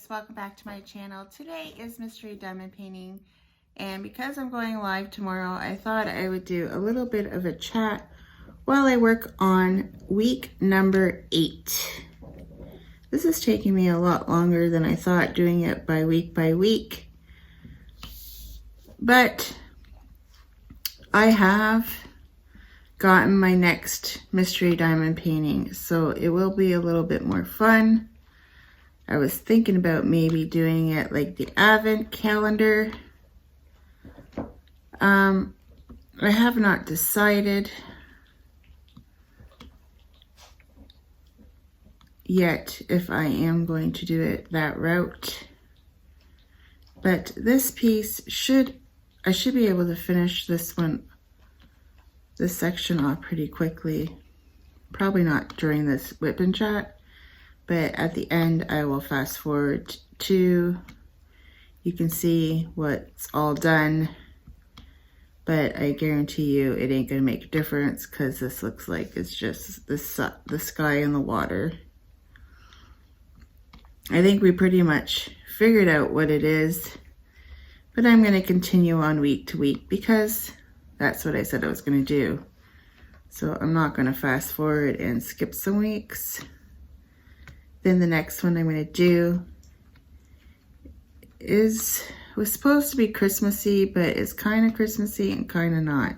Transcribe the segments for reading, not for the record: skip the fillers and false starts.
guys, welcome back to my channel. Today is Mystery Diamond Painting, and because I'm going live tomorrow, I thought I would do a little bit of a chat while I work on week number 8. This is taking me a lot longer than I thought, doing it by week, but I have gotten my next Mystery Diamond painting, so it will be a little bit more fun. I was thinking about maybe doing it like the Advent calendar. I have not decided yet if I am going to do it that route. But this piece I should be able to finish this section off pretty quickly. Probably not during this WIP&Chat. But at the end, I will fast forward to, you can see what's all done. But I guarantee you it ain't gonna make a difference because this looks like it's just the sky and the water. I think we pretty much figured out what it is. But I'm gonna continue on week to week because that's what I said I was gonna do. So I'm not gonna fast forward and skip some weeks. Then the next one I'm going to do was supposed to be Christmassy, but it's kind of Christmassy and kind of not.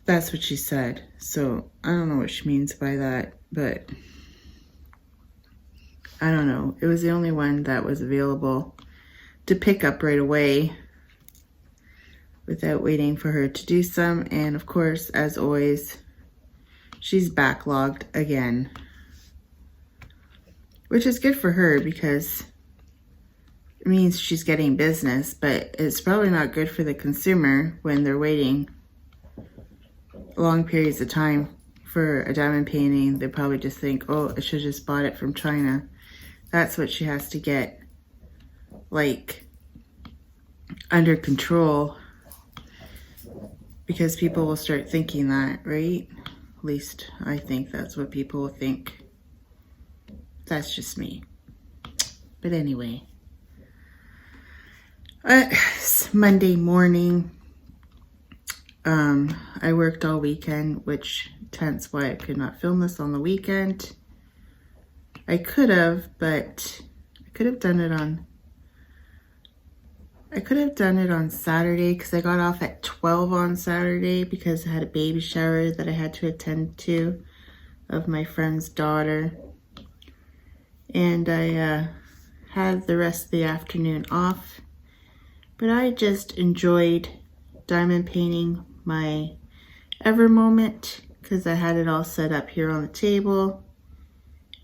That's what she said. So I don't know what she means by that, but I don't know. It was the only one that was available to pick up right away without waiting for her to do some. And of course, as always, she's backlogged again, which is good for her because it means she's getting business, but it's probably not good for the consumer when they're waiting long periods of time for a diamond painting. They probably just think, oh, I should have just bought it from China. That's what she has to get like under control, because people will start thinking that, right? At least I think that's what people will think. That's just me. But anyway, it's Monday morning. I worked all weekend, which hence why I could not film this on the weekend. I could have, but I could have done it on Saturday because I got off at 12 on Saturday because I had a baby shower that I had to attend to of my friend's daughter. And I had the rest of the afternoon off. But I just enjoyed diamond painting my Ever moment because I had it all set up here on the table.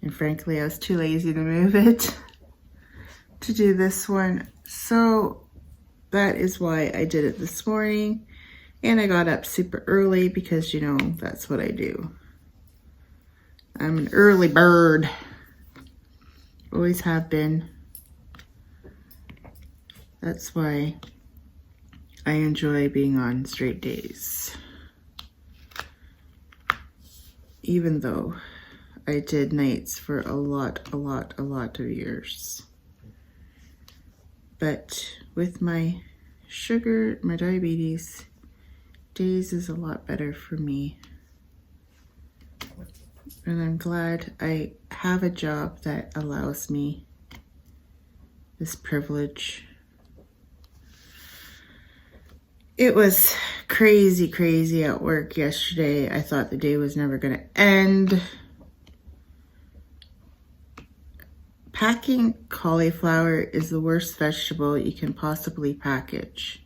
And frankly, I was too lazy to move it to do this one. So that is why I did it this morning, and I got up super early because, you know, that's what I do. I'm an early bird. Always have been. That's why I enjoy being on straight days. Even though I did nights for a lot of years. But with my sugar, my diabetes, days is a lot better for me. And I'm glad I have a job that allows me this privilege. It was crazy at work yesterday. I thought the day was never going to end. Packing cauliflower is the worst vegetable you can possibly package.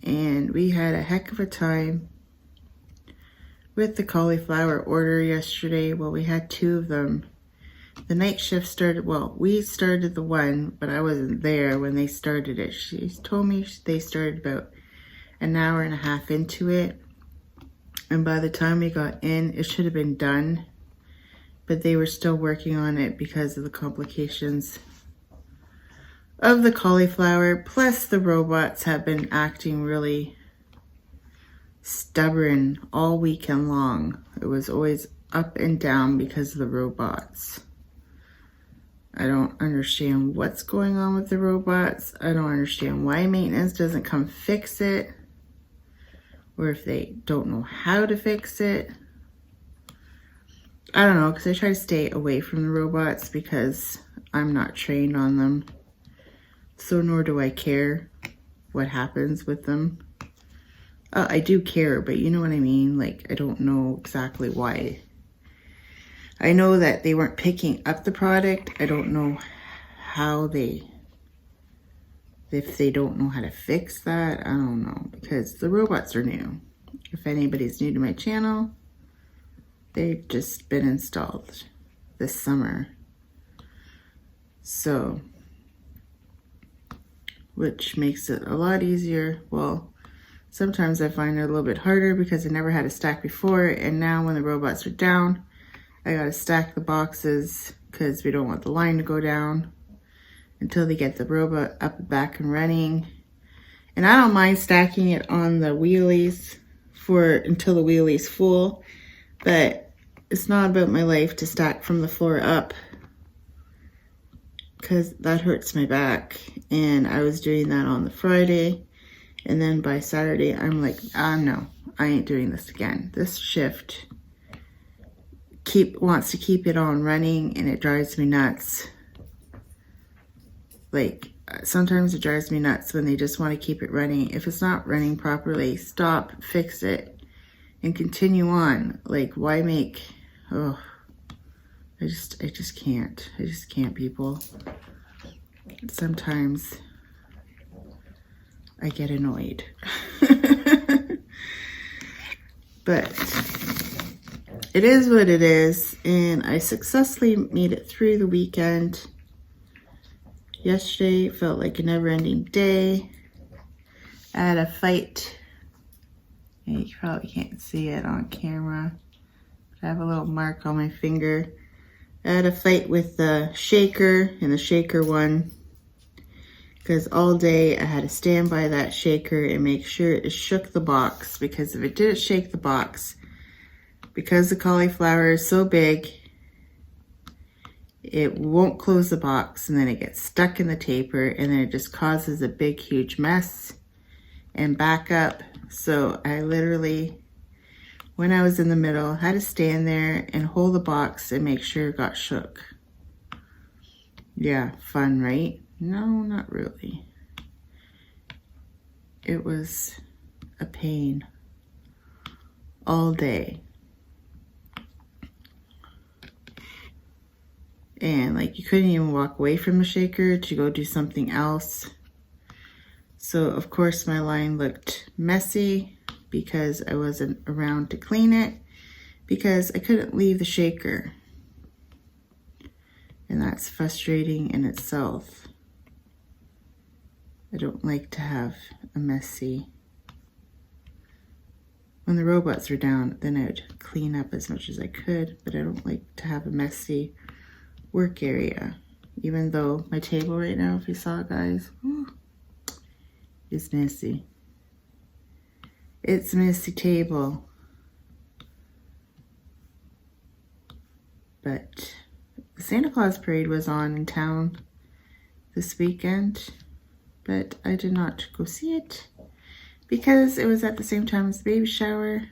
And we had a heck of a time with the cauliflower order yesterday. Well, we had 2 of them. The night shift started, well, we started the one, but I wasn't there when they started it. She told me they started about an hour and a half into it. And by the time we got in, it should have been done. But they were still working on it because of the complications of the cauliflower. Plus the robots have been acting really stubborn all weekend long. It was always up and down because of the robots. I don't understand what's going on with the robots. I don't understand why maintenance doesn't come fix it, or if they don't know how to fix it. I don't know, because I try to stay away from the robots because I'm not trained on them. So nor do I care what happens with them. I do care, but you know what I mean? Like, I don't know exactly why. I know that they weren't picking up the product. I don't know how if they don't know how to fix that. I don't know, because the robots are new. If anybody's new to my channel, they've just been installed this summer. So, which makes it a lot easier. Well, sometimes I find it a little bit harder because I never had a stack before, and now when the robots are down, I gotta stack the boxes because we don't want the line to go down until they get the robot up and back and running. And I don't mind stacking it on the wheelies until the wheelie's full, but it's not about my life to stack from the floor up because that hurts my back. And I was doing that on the Friday, and then by Saturday I'm like, no, I ain't doing this again. This shift wants to keep it on running, and it drives me nuts. Like, sometimes it drives me nuts when they just want to keep it running. If it's not running properly, stop, fix it, and continue on. Like, why make, I just can't. I just can't, people. Sometimes I get annoyed. But it is what it is, and I successfully made it through the weekend. Yesterday felt like a never-ending day. I had a fight. You probably can't see it on camera. I have a little mark on my finger. I had a fight with the shaker, and the shaker won. Because all day I had to stand by that shaker and make sure it shook the box. Because if it didn't shake the box, because the cauliflower is so big, it won't close the box, and then it gets stuck in the taper, and then it just causes a big, huge mess and back up. So I literally, when I was in the middle, had to stand there and hold the box and make sure it got shook. Yeah, fun, right? No, not really. It was a pain all day. And like, you couldn't even walk away from the shaker to go do something else. So of course my line looked messy because I wasn't around to clean it, because I couldn't leave the shaker. And that's frustrating in itself. I don't like to have a messy. When the robots are down, then I'd clean up as much as I could, but I don't like to have a messy work area. Even though my table right now, if you saw it, guys, is messy. It's a messy table. But the Santa Claus parade was on in town this weekend, but I did not go see it because it was at the same time as the baby shower.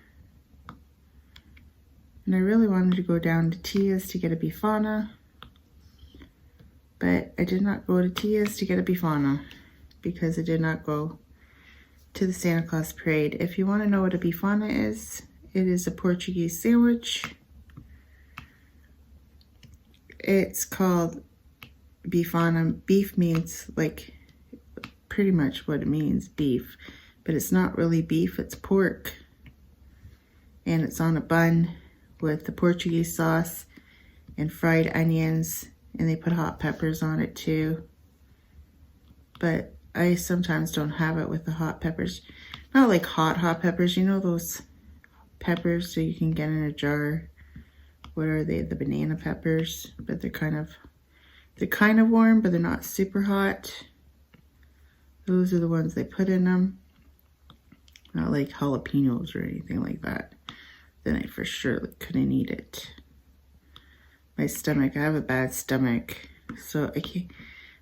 And I really wanted to go down to Tia's to get a Bifana, but I did not go to Tia's to get a Bifana because I did not go to the Santa Claus parade. If you want to know what a Bifana is, it is a Portuguese sandwich. It's called Bifana. Beef means, like, pretty much what it means, beef. But it's not really beef, it's pork. And it's on a bun with the Portuguese sauce and fried onions. And they put hot peppers on it too. But I sometimes don't have it with the hot peppers. Not like hot peppers. You know those peppers that you can get in a jar? What are they? The banana peppers. But they're kind of warm, but they're not super hot. Those are the ones they put in them. not like jalapenos or anything like that, then I for sure couldn't eat it. My stomach, I have a bad stomach, so I can't,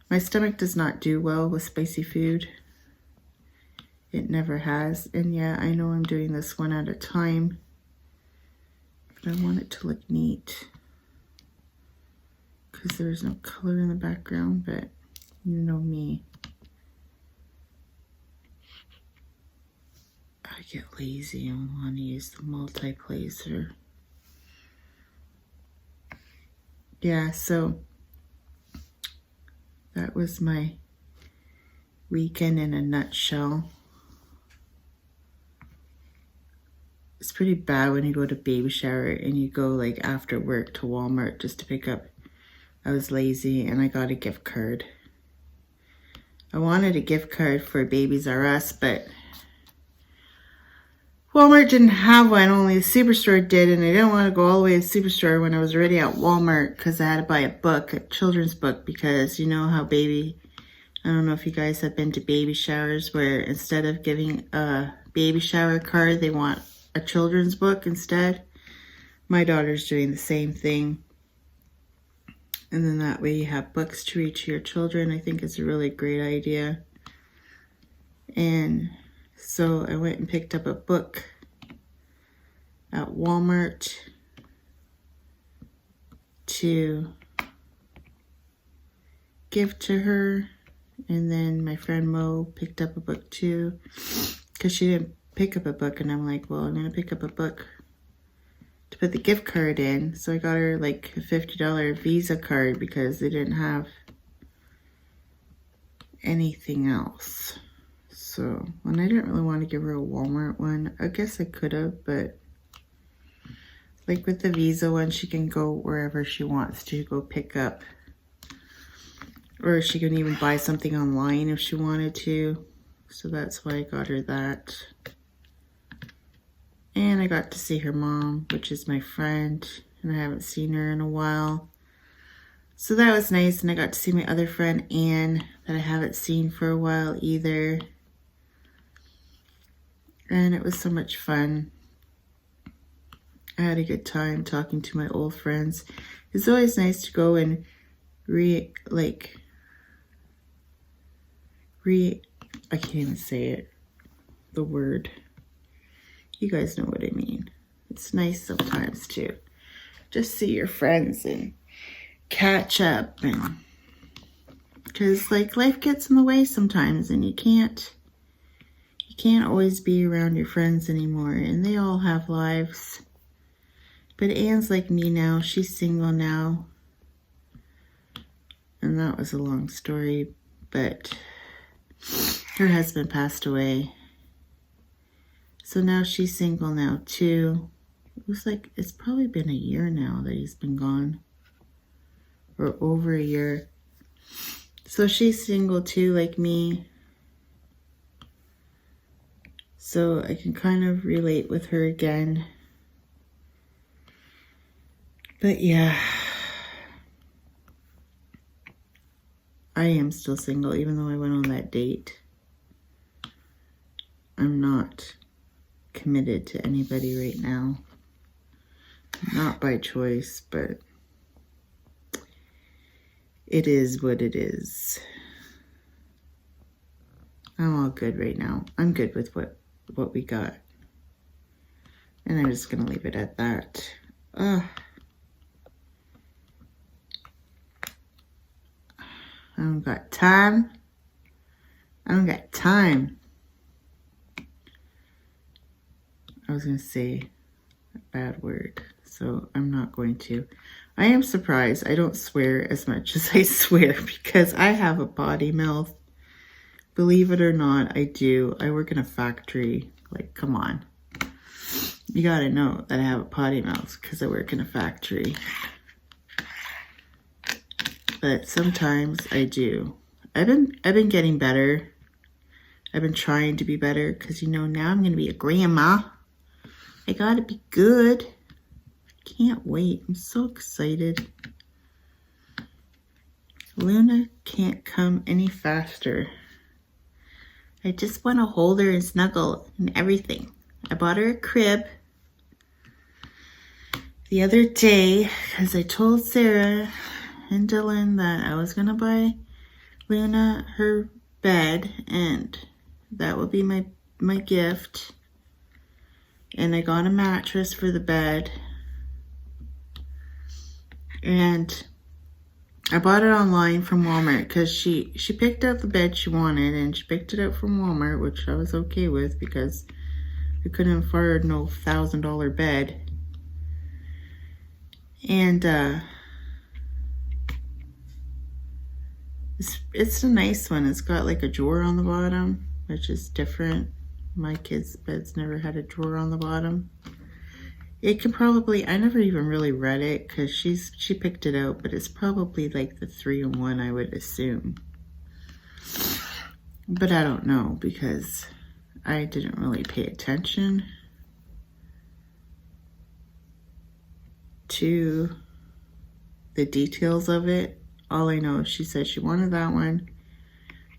my stomach does not do well with spicy food. It never has. And yeah, I know I'm doing this one at a time, but I want it to look neat because there's no color in the background, but you know me. I get lazy and want to use the multi-placer. Yeah, so that was my weekend in a nutshell. It's pretty bad when you go to baby shower and you go like after work to Walmart just to pick up. I was lazy and I got a gift card. I wanted a gift card for Babies R Us, but Walmart didn't have one, only the Superstore did, and I didn't want to go all the way to the Superstore when I was already at Walmart because I had to buy a book, a children's book, because you know how I don't know if you guys have been to baby showers where instead of giving a baby shower card, they want a children's book instead. My daughter's doing the same thing. And then that way you have books to read to your children. I think it's a really great idea. And so I went and picked up a book at Walmart to give to her. And then my friend Mo picked up a book too, because she didn't pick up a book. And I'm like, well, I'm going to pick up a book to put the gift card in. So I got her like a $50 Visa card because they didn't have anything else. So, and I didn't really want to give her a Walmart one. I guess I could have, but like with the Visa one, she can go wherever she wants to go pick up. Or she can even buy something online if she wanted to. So that's why I got her that. And I got to see her mom, which is my friend, and I haven't seen her in a while. So that was nice, and I got to see my other friend, Anne, that I haven't seen for a while either. And it was so much fun. I had a good time talking to my old friends. It's always nice to go and I can't even say it, the word. You guys know what I mean. It's nice sometimes to just see your friends and catch up, and because like life gets in the way sometimes, and you can't always be around your friends anymore, and they all have lives. But Anne's like me now. She's single now, and that was a long story, but her husband passed away. So now she's single now too. It was like, it's probably been a year now that he's been gone. Or over a year. So she's single too, like me. So I can kind of relate with her again. But yeah. I am still single, even though I went on that date. I'm not committed to anybody right now. Not by choice, but it is what it is. I'm all good right now. I'm good with what we got. And I'm just going to leave it at that. I don't got time. I don't got time. I was going to say a bad word, so I'm not going to. I am surprised I don't swear as much as I swear because I have a potty mouth. Believe it or not, I do. I work in a factory. Like, come on. You gotta know that I have a potty mouth because I work in a factory. But sometimes I do. I've been getting better. I've been trying to be better because, you know, now I'm going to be a grandma. I gotta be good. Can't wait. I'm so excited. Luna can't come any faster. I just want to hold her and snuggle and everything. I bought her a crib the other day because I told Sarah and Dylan that I was going to buy Luna her bed, and that would be my gift. And I got a mattress for the bed, and I bought it online from Walmart because she picked out the bed she wanted, and she picked it up from Walmart, which I was okay with because I couldn't afford no $1,000 bed. And it's a nice one. It's got like a drawer on the bottom, which is different. My kids' beds never had a drawer on the bottom. It can probably, I never even really read it because she picked it out, but it's probably like the 3-in-1, I would assume. But I don't know because I didn't really pay attention to the details of it. All I know is she said she wanted that one.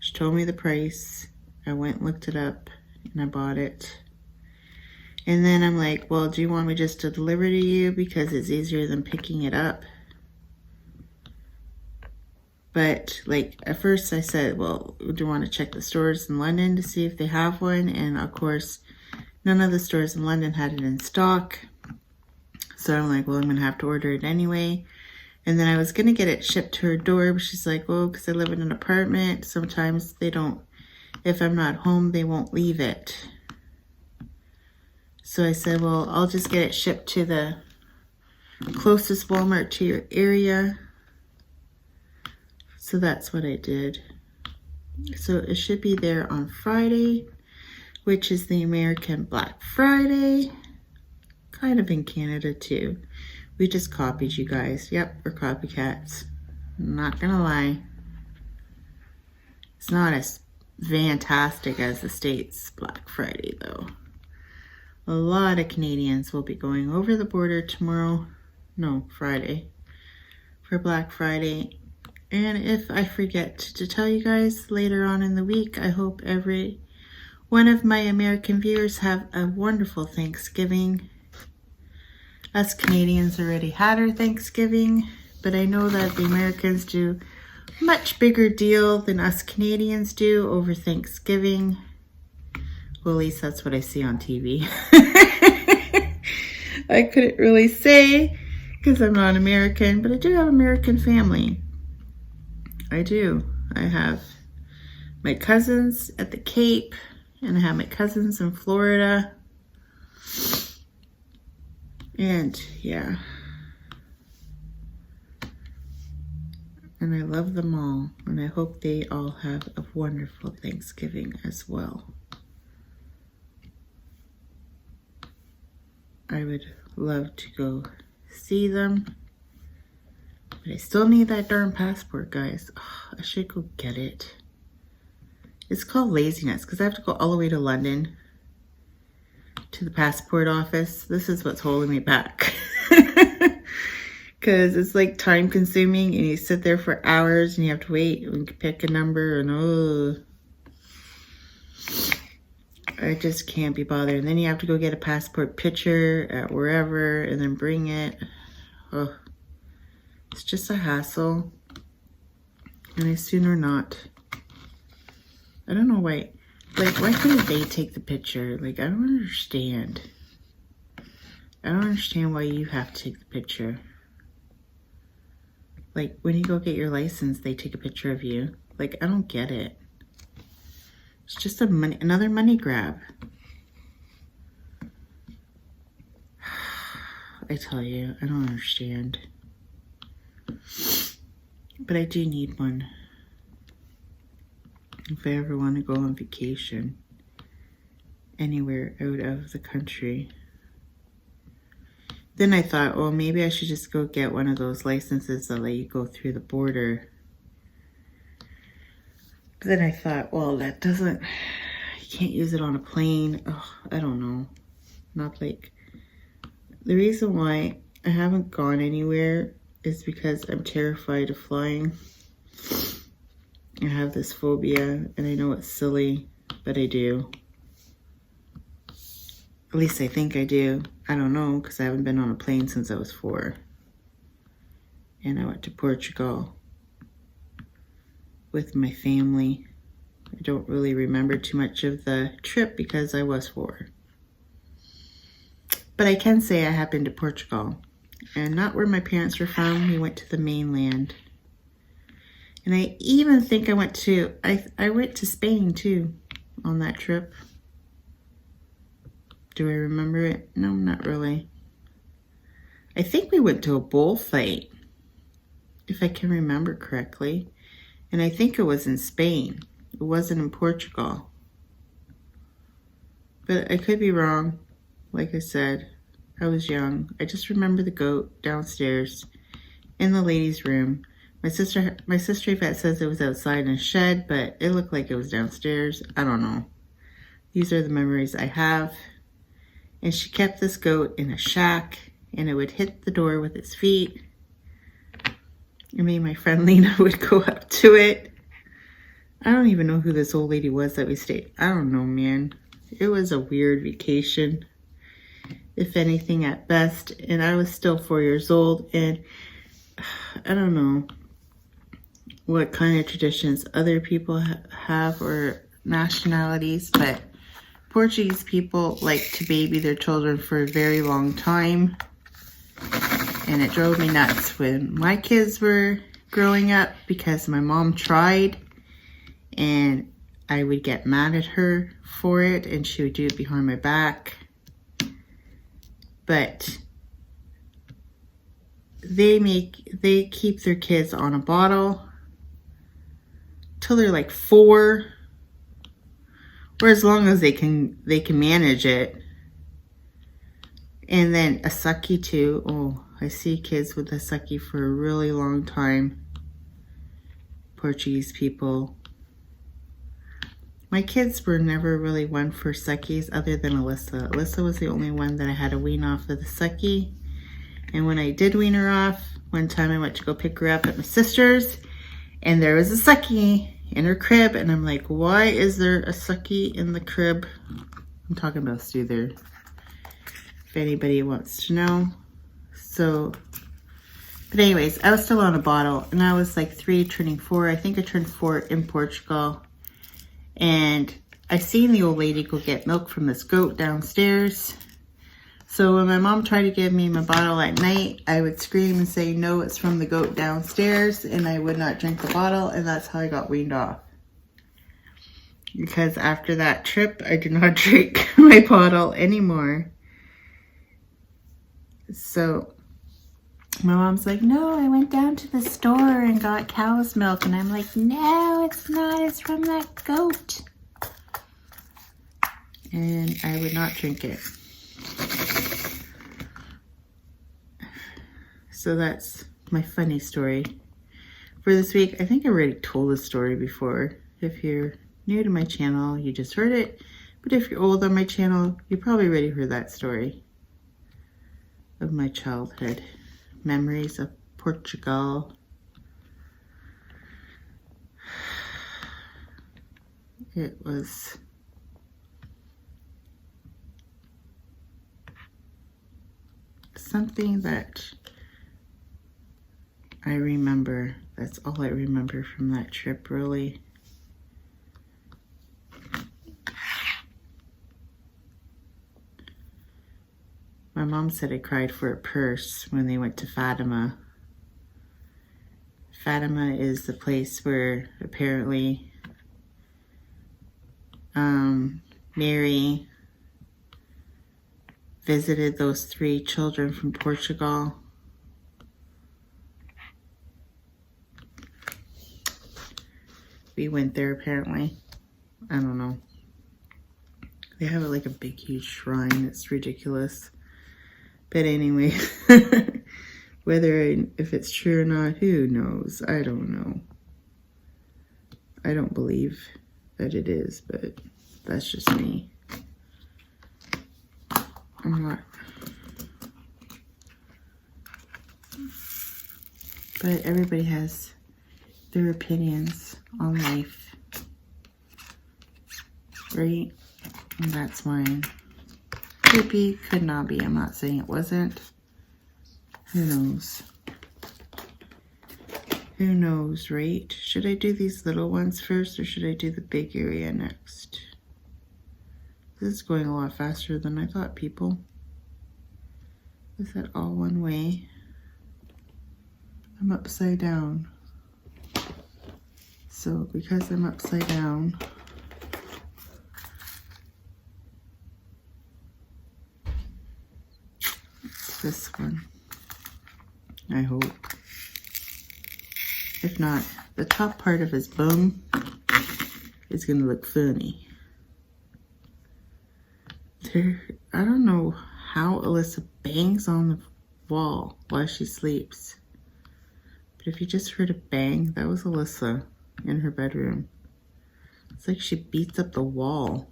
She told me the price. I went and looked it up and I bought it. And then I'm like, well, do you want me just to deliver to you because it's easier than picking it up? But like at first I said, well, do you want to check the stores in London to see if they have one? And of course, none of the stores in London had it in stock. So I'm like, well, I'm going to have to order it anyway. And then I was going to get it shipped to her door, but she's like, well, because I live in an apartment, sometimes they don't, if I'm not home, they won't leave it. So I said, well, I'll just get it shipped to the closest Walmart to your area. So that's what I did. So it should be there on Friday, which is the American Black Friday. Kind of in Canada too. We just copied you guys. Yep, we're copycats. I'm not gonna lie. It's not as fantastic as the States Black Friday though. A lot of Canadians will be going over the border tomorrow, no, Friday, for Black Friday. And if I forget to tell you guys later on in the week, I hope every one of my American viewers have a wonderful Thanksgiving. Us Canadians already had our Thanksgiving, but I know that the Americans do a much bigger deal than us Canadians do over Thanksgiving. Well, at least that's what I see on TV. I couldn't really say because I'm not American, but I do have American family. I do. I have my cousins at the Cape, and I have my cousins in Florida. And yeah. And I love them all, and I hope they all have a wonderful Thanksgiving as well. I would love to go see them, but I still need that darn passport, guys. Oh, I should go get it. It's called laziness because I have to go all the way to London to the passport office. This is what's holding me back. Because it's like time consuming and you sit there for hours and you have to wait and pick a number and oh, I just can't be bothered. And then you have to go get a passport picture at wherever and then bring it. Oh, it's just a hassle. And I sooner not. I don't know why. Like, why couldn't they take the picture? Like, I don't understand. I don't understand why you have to take the picture. Like, when you go get your license, they take a picture of you. Like, I don't get it. It's just another money grab. I tell you, I don't understand. But I do need one. If I ever want to go on vacation anywhere out of the country. Then I thought, well, maybe I should just go get one of those licenses that let you go through the border. But then I thought, well, that doesn't, you can't use it on a plane. Oh, I don't know. Not like, the reason why I haven't gone anywhere is because I'm terrified of flying. I have this phobia, and I know it's silly, but I do. At least I think I do. I don't know, because I haven't been on a plane since I was 4. And I went to Portugal with my family. I don't really remember too much of the trip because I was 4. But I can say I have been to Portugal. And not where my parents were from. We went to the mainland. And I even think I went to Spain too on that trip. Do I remember it? No, not really. I think we went to a bullfight, if I can remember correctly. And I think it was in Spain. It wasn't in Portugal. But I could be wrong. Like I said, I was young. I just remember the goat downstairs in the ladies' room. My sister Yvette says it was outside in a shed, but it looked like it was downstairs. I don't know. These are the memories I have. And she kept this goat in a shack, and it would hit the door with its feet. And me and my friend Lena would go up to it. I don't even know who this old lady was that we stayed. I don't know, man. It was a weird vacation, if anything at best. And I was still 4 years old, and I don't know what kind of traditions other people have or nationalities, but Portuguese people like to baby their children for a very long time. And it drove me nuts when my kids were growing up because my mom tried, and I would get mad at her for it, and she would do it behind my back. But they keep their kids on a bottle till they're like 4, or as long as they can manage it. And then a sucky too. Oh, I see kids with a sucky for a really long time. Portuguese people. My kids were never really one for suckies other than Alyssa. Alyssa was the only one that I had to wean off of the sucky. And when I did wean her off, one time I went to go pick her up at my sister's, and there was a sucky in her crib, and I'm like, why is there a sucky in the crib? I'm talking about Stu there, if anybody wants to know. So, but anyways, I was still on a bottle, and I was like 3 turning 4. I think I turned 4 in Portugal. And I seen the old lady go get milk from this goat downstairs. So when my mom tried to give me my bottle at night, I would scream and say, no, it's from the goat downstairs, and I would not drink the bottle, and that's how I got weaned off. Because after that trip, I did not drink my bottle anymore. So my mom's like, no, I went down to the store and got cow's milk. And I'm like, no, it's not. It's from that goat. And I would not drink it. So that's my funny story for this week. I think I already told this story before. If you're new to my channel, you just heard it. But if you're old on my channel, you probably already heard that story of my childhood. Memories of Portugal. It was something that I remember. That's all I remember from that trip, really. My mom said I cried for a purse when they went to Fatima. Fatima is the place where apparently Mary visited those 3 children from Portugal. We went there apparently. I don't know. They have like a big huge shrine. It's ridiculous. But anyway, if it's true or not, who knows? I don't know. I don't believe that it is, but that's just me. I'm not. But everybody has their opinions on life. right? And that's mine. Could be, could not be. I'm not saying it wasn't. Who knows? Who knows, right? Should I do these little ones first or should I do the big area next? This is going a lot faster than I thought, people. Is that all one way? I'm upside down. So because I'm upside down, it's this one, I hope. If not, the top part of his bum is gonna look funny. I don't know how Alyssa bangs on the wall while she sleeps. But if you just heard a bang, that was Alyssa in her bedroom. It's like she beats up the wall.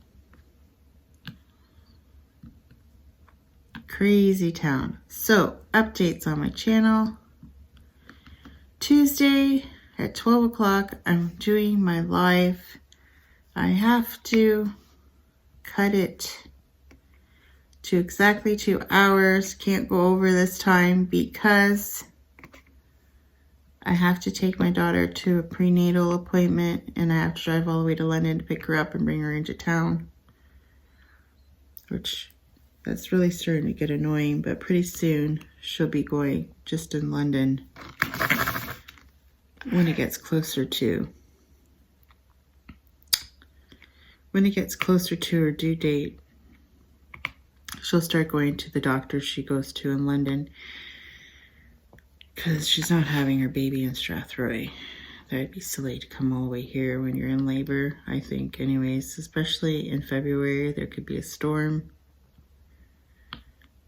Crazy town. So, updates on my channel. Tuesday at 12 o'clock, I'm doing my live. I have to cut it to exactly 2 hours. Can't go over this time because I have to take my daughter to a prenatal appointment and I have to drive all the way to London to pick her up and bring her into town. Which, that's really starting to get annoying, but pretty soon she'll be going just in London when it gets closer to. When it gets closer to her due date, she'll start going to the doctor she goes to in London because she's not having her baby in Strathroy. That'd be silly to come all the way here when you're in labor, I think, anyways. Especially in February, there could be a storm.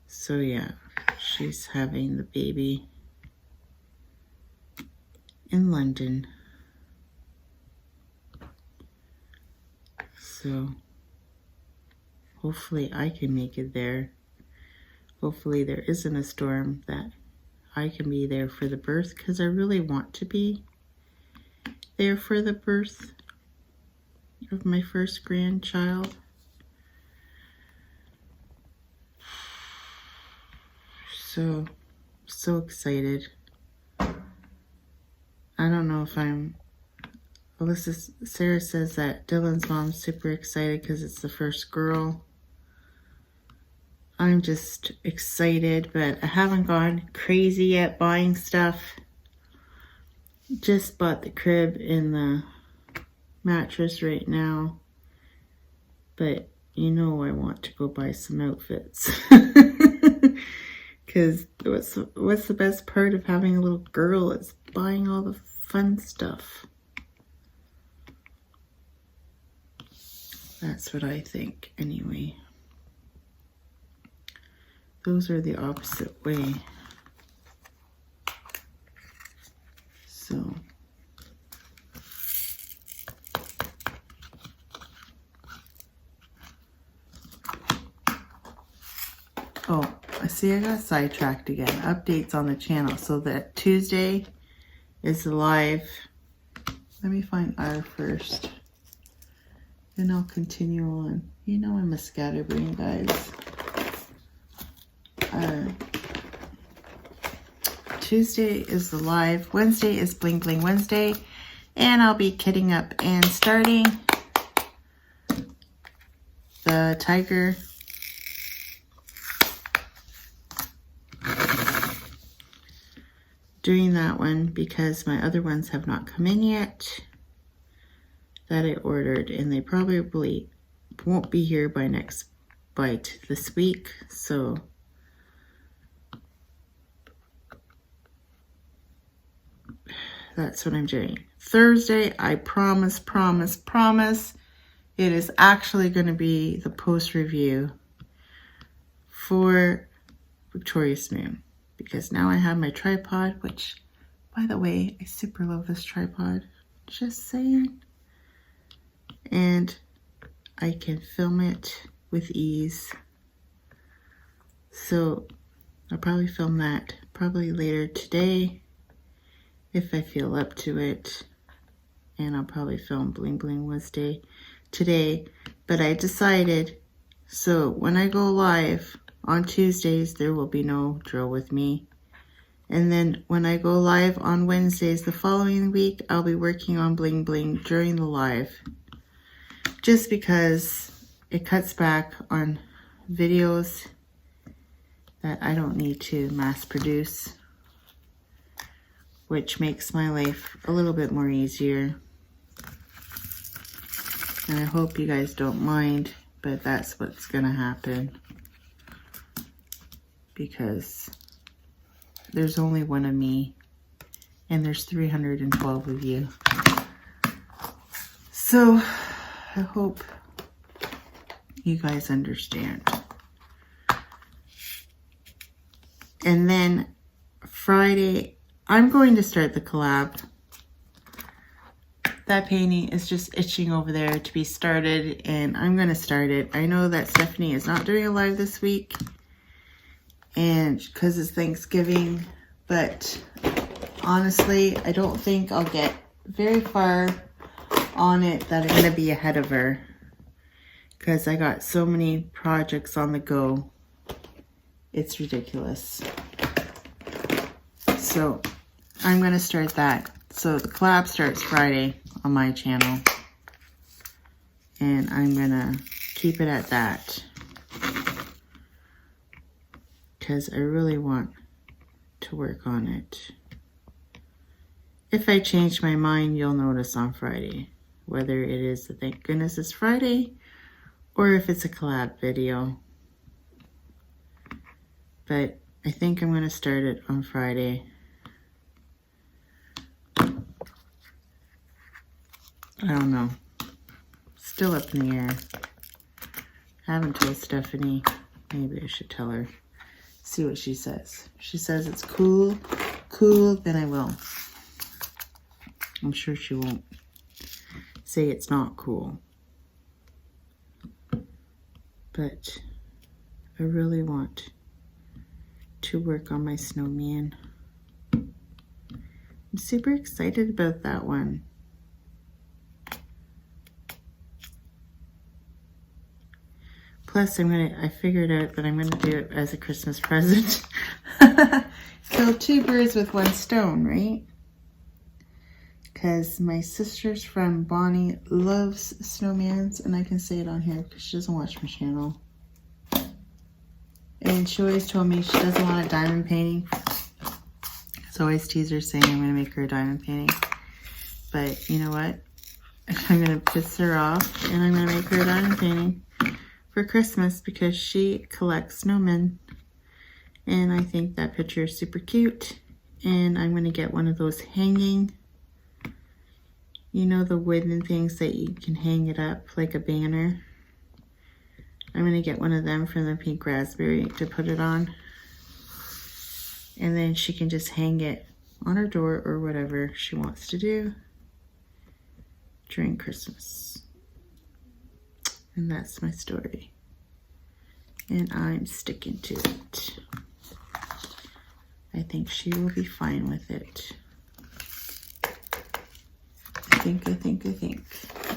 So yeah, she's having the baby in London. So hopefully I can make it there. Hopefully there isn't a storm that I can be there for the birth, because I really want to be there for the birth of my first grandchild. So excited. I don't know if Sarah says that Dylan's mom's super excited because it's the first girl. I'm just excited, but I haven't gone crazy yet buying stuff. Just bought the crib and the mattress right now. But you know I want to go buy some outfits. Because what's the best part of having a little girl is buying all the fun stuff. That's what I think, anyway. Those are the opposite way. So. Oh, I see I got sidetracked again. Updates on the channel. So that Tuesday is live. Let me find R first. Then I'll continue on. You know I'm a scatterbrain, guys. Tuesday is the live. Wednesday is Bling Bling Wednesday. And I'll be kitting up and starting the tiger. Doing that one because my other ones have not come in yet that I ordered, and they probably won't be here by this week. So that's what I'm doing. Thursday, I promise, it is actually going to be the post review for Victorious Moon. Because now I have my tripod, which, by the way, I super love this tripod. Just saying. And I can film it with ease. So I'll probably film that probably later today if I feel up to it. And I'll probably film Bling Bling Wednesday today. But I decided, so when I go live on Tuesdays, there will be no drill with me. And then when I go live on Wednesdays the following week, I'll be working on bling bling during the live. Just because it cuts back on videos that I don't need to mass produce, which makes my life a little bit more easier. And I hope you guys don't mind, but that's what's gonna happen. Because there's only one of me, and there's 312 of you. So, I hope you guys understand. And then Friday, I'm going to start the collab. That painting is just itching over there to be started, and I'm going to start it. I know that Stephanie is not doing a live this week, and because it's Thanksgiving, but honestly, I don't think I'll get very far on it that I'm going to be ahead of her, because I got so many projects on the go. It's ridiculous. So I'm going to start that. So the collab starts Friday on my channel, and I'm going to keep it at that, because I really want to work on it. If I change my mind, you'll notice on Friday, whether it is the thank goodness it's Friday or if it's a collab video. But I think I'm going to start it on Friday. I don't know. Still up in the air. I haven't told Stephanie. Maybe I should tell her. See what she says. If she says it's cool, then I will. I'm sure she won't say it's not cool. But I really want to work on my snowman. I'm super excited about that one. Plus, I figured out that I'm gonna do it as a Christmas present. Kill two birds with one stone, right? Because my sister's friend Bonnie loves snowmans, and I can say it on here because she doesn't watch my channel. And she always told me she doesn't want a diamond painting. So I always tease her saying I'm gonna make her a diamond painting. But you know what? I'm gonna piss her off, and I'm gonna make her a diamond painting for Christmas because she collects snowmen, and I think that picture is super cute. And I'm going to get one of those hanging, you know, the wooden things that you can hang it up like a banner. I'm going to get one of them from the Pink Raspberry to put it on, and then she can just hang it on her door or whatever she wants to do during Christmas. And that's my story. And I'm sticking to it. I think she will be fine with it. I think.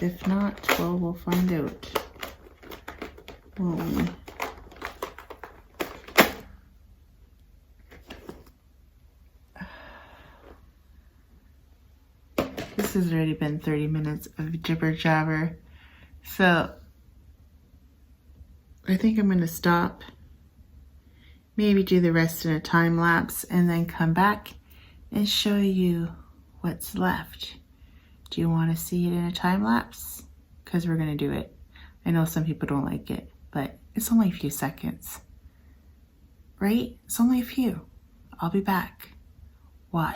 If not, well, we'll find out, won't we? This has already been 30 minutes of jibber jabber. So I think I'm going to stop, maybe do the rest in a time lapse, and then come back and show you what's left. Do you want to see it in a time lapse? Because we're going to do it. I know some people don't like it, but it's only a few seconds. Right? It's only a few. I'll be back. Watch.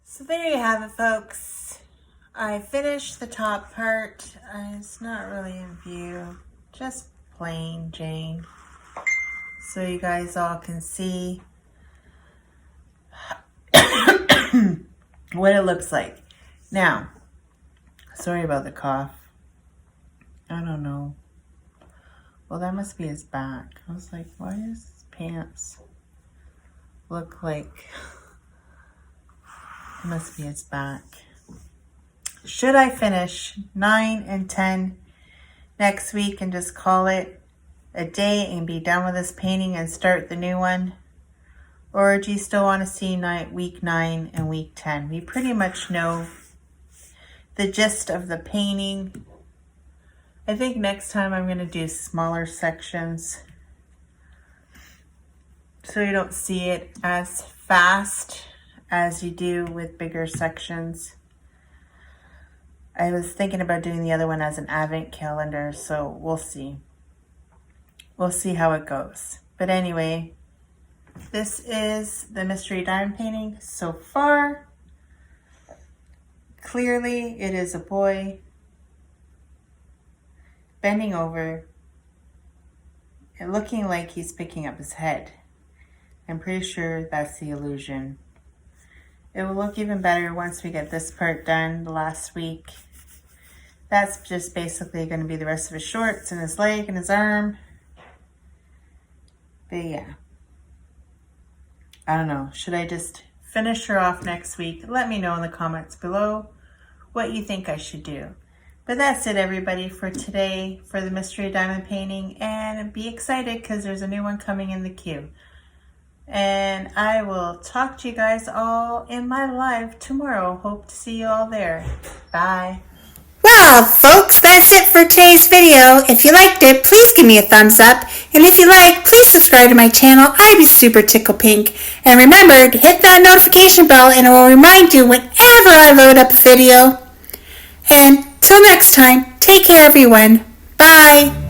So there you have it, folks. I finished the top part. It's not really in view, just plain Jane. So you guys all can see. what it looks like. Now, sorry about the cough. I don't know. Well, that must be his back. I was like, why does his pants look like... It must be his back. Should I finish 9 and 10 next week and just call it a day and be done with this painting and start the new one? Or do you still want to see week 9 and week 10? We pretty much know the gist of the painting. I think next time I'm going to do smaller sections so you don't see it as fast as you do with bigger sections. I was thinking about doing the other one as an advent calendar, so we'll see. We'll see how it goes. But anyway, this is the mystery diamond painting so far. Clearly, it is a boy bending over and looking like he's picking up his head. I'm pretty sure that's the illusion. It will look even better once we get this part done the last week. That's just basically going to be the rest of his shorts and his leg and his arm. But yeah. I don't know. Should I just finish her off next week? Let me know in the comments below what you think I should do. But that's it, everybody, for today for the mystery diamond painting. And be excited because there's a new one coming in the queue. And I will talk to you guys all in my live tomorrow. Hope to see you all there. Bye. Well, folks, that's it for today's video. If you liked it, please give me a thumbs up. And if you like, please subscribe to my channel. I'd be super tickle pink. And remember to hit that notification bell and it will remind you whenever I load up a video. And till next time, take care, everyone. Bye.